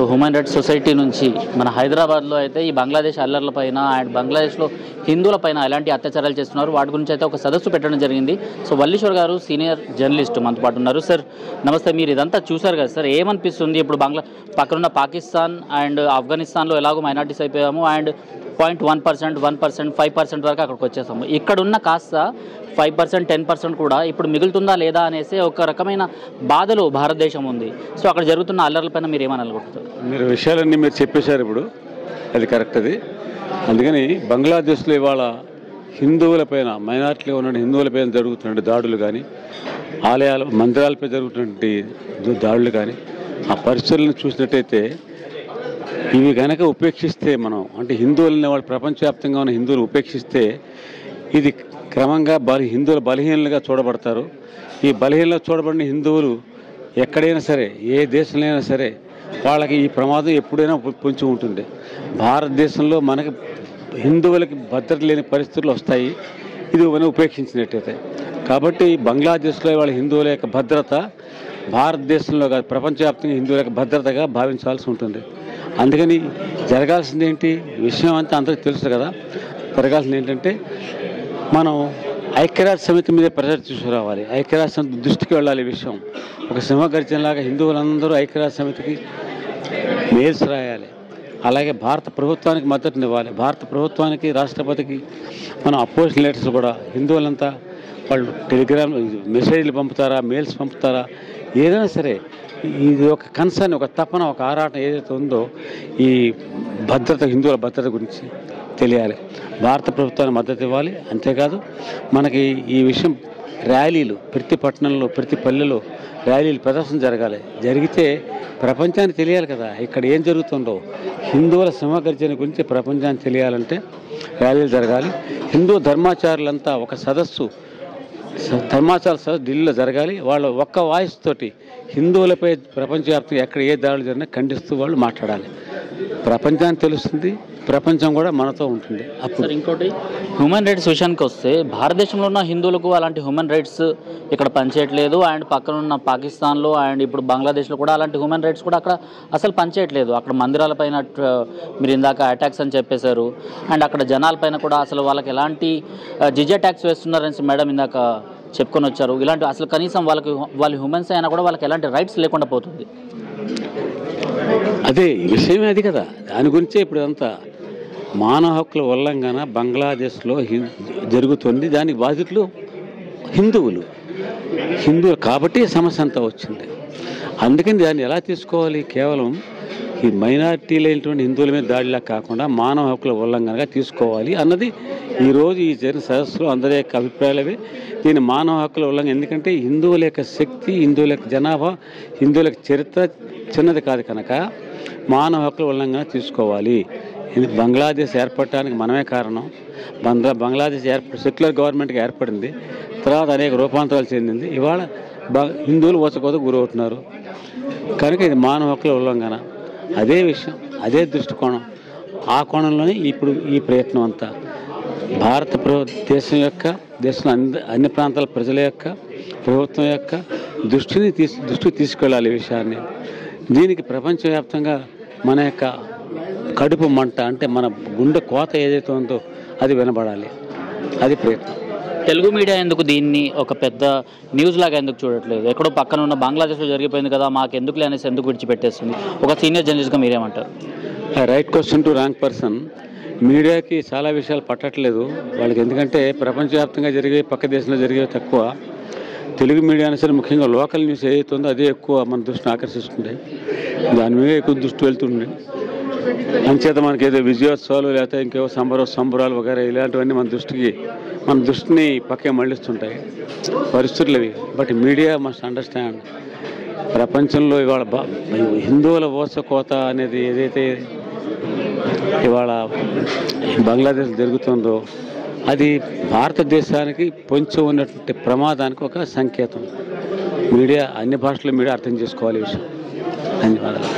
Human rights society నుంచి మన హైదరాబాద్లో అయితే ఈ బంగ్లాదేశ్ అల్లర్లపైన అండ్ బంగ్లాదేశ్లో హిందువులపైన ఎలాంటి అత్యాచారాలు చేస్తున్నారు వాటి గురించి అయితే ఒక సదస్సు పెట్టడం జరిగింది. సో వల్లీశ్వర్ గారు సీనియర్ జర్నలిస్ట్ మనతో పాటు ఉన్నారు. సార్ నమస్తే. మీరు ఇదంతా చూశారు కదా సార్, ఏమనిపిస్తుంది? ఇప్పుడు పక్కనున్న పాకిస్తాన్ అండ్ ఆఫ్ఘనిస్తాన్లో ఎలాగో మైనార్టీస్ అయిపోయాము అండ్ 0.1%, 1%, 5% వరకు అక్కడికి వచ్చేసాము. ఇక్కడున్న కాస్త 5%, 10% కూడా ఇప్పుడు మిగులుతుందా లేదా అనేసి ఒక రకమైన బాధలో భారతదేశం ఉంది. సో అక్కడ జరుగుతున్న అల్లర్లపైన మీరు ఏమనుకుంటున్నారు? మీరు విషయాలన్నీ మీరు చెప్పేశారు ఇప్పుడు, అది కరెక్ట్. అది అందుకని బంగ్లాదేశ్లో ఇవాళ హిందువులపైన, మైనారిటీలో ఉన్న హిందువులపైన జరుగుతున్న దాడులు కానీ, ఆలయాలు మందిరాలపై జరుగుతున్నటువంటి దాడులు కానీ, ఆ పరిస్థితులను చూసినట్టయితే ఇవి కనుక ఉపేక్షిస్తే, మనం అంటే హిందువులని వాళ్ళు ప్రపంచవ్యాప్తంగా ఉన్న హిందువులు ఉపేక్షిస్తే ఇది క్రమంగా హిందువులు బలహీనలుగా చూడబడతారు. ఈ బలహీనలుగా చూడబడిన హిందువులు ఎక్కడైనా సరే, ఏ దేశంలో అయినా సరే, వాళ్ళకి ఈ ప్రమాదం ఎప్పుడైనా పొంచి ఉంటుంది. భారతదేశంలో మనకి హిందువులకి భద్రత లేని పరిస్థితులు వస్తాయి ఇది మనం ఉపేక్షించినట్టయితే. కాబట్టి బంగ్లాదేశ్లో వాళ్ళ హిందువుల యొక్క భద్రత భారతదేశంలో కాదు, ప్రపంచవ్యాప్తంగా హిందువుల యొక్క భద్రతగా భావించాల్సి ఉంటుంది. అందుకని జరగాల్సింది ఏంటి, విషయం అంతా అందరికీ తెలుసు కదా. జరగాల్సింది ఏంటంటే మనం ఐక్యరాజ్య సమితి మీద ప్రెజర్ తీసుకురావాలి, ఐక్యరాజ్య సమితి దృష్టికి వెళ్ళాలి. ఈ విషయం ఒక సింహగర్జనలాగా హిందువులందరూ ఐక్యరాజ్య సమితికి మెయిల్స్ రాయాలి. అలాగే భారత ప్రభుత్వానికి మద్దతునివ్వాలి. భారత ప్రభుత్వానికి, రాష్ట్రపతికి మనం అపోజిషన్ లెటర్స్ కూడా హిందువులంతా వాళ్ళు టెలిగ్రామ్ మెసేజ్లు పంపుతారా, మెయిల్స్ పంపుతారా, ఏదైనా సరే ఇది ఒక కన్సర్న్, ఒక తపన, ఒక ఆరాటం ఏదైతే ఉందో ఈ భద్రత, హిందువుల భద్రత గురించి తెలియాలి. భారత ప్రభుత్వానికి మద్దతు ఇవ్వాలి. అంతేకాదు మనకి ఈ విషయం ర్యాలీలు ప్రతి పట్టణంలో, ప్రతి పల్లెలో ర్యాలీలు, ప్రదర్శన జరగాలి. జరిగితే ప్రపంచానికి తెలియాలి కదా ఇక్కడ ఏం జరుగుతుందో. హిందువుల సింహగర్జన గురించి ప్రపంచానికి తెలియాలంటే ర్యాలీలు జరగాలి. హిందూ ధర్మాచారులంతా ఒక ధర్మాచార సదస్సు ఢిల్లీలో జరగాలి. వాళ్ళు ఒక్క వాయిస్ తోటి హిందువులపై ప్రపంచవ్యాప్తంగా ఎక్కడ ఏ దాడులు జరిగినా ఖండిస్తూ వాళ్ళు మాట్లాడాలి. ప్రపంచానికి తెలుస్తుంది, ప్రపంచం కూడా మనతో ఉంటుంది. అప్పుడు ఇంకోటి హ్యూమన్ రైట్స్ విషయానికి వస్తే, భారతదేశంలో ఉన్న హిందువులకు అలాంటి హ్యూమన్ రైట్స్ ఇక్కడ పనిచేయట్లేదు. అండ్ పక్కనున్న పాకిస్తాన్లో అండ్ ఇప్పుడు బంగ్లాదేశ్లో కూడా అలాంటి హ్యూమన్ రైట్స్ కూడా అక్కడ అసలు పనిచేయట్లేదు. అక్కడ మందిరాలపైన మీరు ఇందాక అటాక్స్ అని చెప్పేశారు. అండ్ అక్కడ జనాలపైన కూడా అసలు వాళ్ళకి ఎలాంటి జిజియా ట్యాక్స్ వేస్తున్నారని మేడం ఇందాక చెప్పుకొని వచ్చారు. ఇలాంటి అసలు కనీసం వాళ్ళు హ్యూమన్స్ అయినా కూడా వాళ్ళకి ఎలాంటి రైట్స్ లేకుండా పోతుంది. అదే విషయమే అది కదా. దాని గురించే ఇప్పుడు అంతా మానవ హక్కుల ఉల్లంఘన బంగ్లాదేశ్లో జరుగుతుంది. దానికి బాధితులు హిందువులు కాబట్టి సమస్య అంతా వచ్చింది. అందుకని దాన్ని ఎలా తీసుకోవాలి, కేవలం ఈ మైనారిటీలైనటువంటి హిందువుల మీద దాడిలా కాకుండా మానవ హక్కుల ఉల్లంఘనగా తీసుకోవాలి అన్నది ఈరోజు ఈ జరిగిన సదస్సులో అందరి యొక్క అభిప్రాయాలవే. దీని మానవ హక్కుల ఉల్లంఘన, ఎందుకంటే హిందువుల యొక్క శక్తి, హిందువుల యొక్క జనాభా, హిందువుల యొక్క చరిత్ర చిన్నది కాదు కనుక మానవ హక్కుల ఉల్లంఘన తీసుకోవాలి. బంగ్లాదేశ్ ఏర్పడటానికి మనమే కారణం. బంగ్లాదేశ్ సెక్యులర్ గవర్నమెంట్గా ఏర్పడింది, తర్వాత అనేక రూపాంతరాలు చెందింది. ఇవాళ హిందువులు ఊచకోత గురవుతున్నారు కనుక ఇది మానవ హక్కుల ఉల్లంఘన. అదే విషయం, అదే దృష్టికోణం, ఆ కోణంలోనే ఇప్పుడు ఈ ప్రయత్నం అంతా భారత దేశం యొక్క, దేశంలో అన్ని ప్రాంతాల ప్రజల యొక్క, ప్రభుత్వం యొక్క దృష్టికి తీసుకెళ్ళాలి ఈ విషయాన్ని. దీనికి ప్రపంచవ్యాప్తంగా మన యొక్క కడుపు మంట, అంటే మన గుండె కోత ఏదైతే ఉందో అది వినబడాలి. అది ప్రయత్నం. తెలుగు మీడియా ఎందుకు దీన్ని ఒక పెద్ద న్యూస్ లాగా ఎందుకు చూడట్లేదు? ఎక్కడో పక్కన ఉన్న బంగ్లాదేశ్లో జరిగిపోయింది కదా, మాకు ఎందుకులే అనేసి ఎందుకు విడిచిపెట్టేస్తుంది? ఒక సీనియర్ జర్నలిస్ట్గా మీరేమంటారు? Right question to wrong person. మీడియాకి చాలా విషయాలు పట్టట్లేదు వాళ్ళకి, ఎందుకంటే ప్రపంచవ్యాప్తంగా జరిగే, పక్క దేశంలో జరిగేవి తక్కువ. తెలుగు మీడియాని సరే, ముఖ్యంగా లోకల్ న్యూస్ ఏదైతే ఉందో అదే ఎక్కువ మన దృష్టిని ఆకర్షిస్తుంది. దాని మీద ఎక్కువ దృష్టి వెళ్తుంది. అంచేత మనకి ఏదో విజయోత్సవాలు లేకపోతే ఇంకేవో సంబరాలు వగేరా ఇలాంటివన్నీ మన దృష్టిని పక్కే మళ్ళిస్తుంటాయి పరిస్థితులు అవి. బట్ మీడియా మస్ట్ అండర్స్టాండ్, ప్రపంచంలో ఇవాళ హిందువుల కోత అనేది ఏదైతే ఇవాళ బంగ్లాదేశ్ జరుగుతుందో అది భారతదేశానికి పొంచి ఉన్నటువంటి ప్రమాదానికి ఒక సంకేతం. మీడియా, అన్ని భాషల మీడియా అర్థం చేసుకోవాలి ఈ విషయం. ధన్యవాదాలు.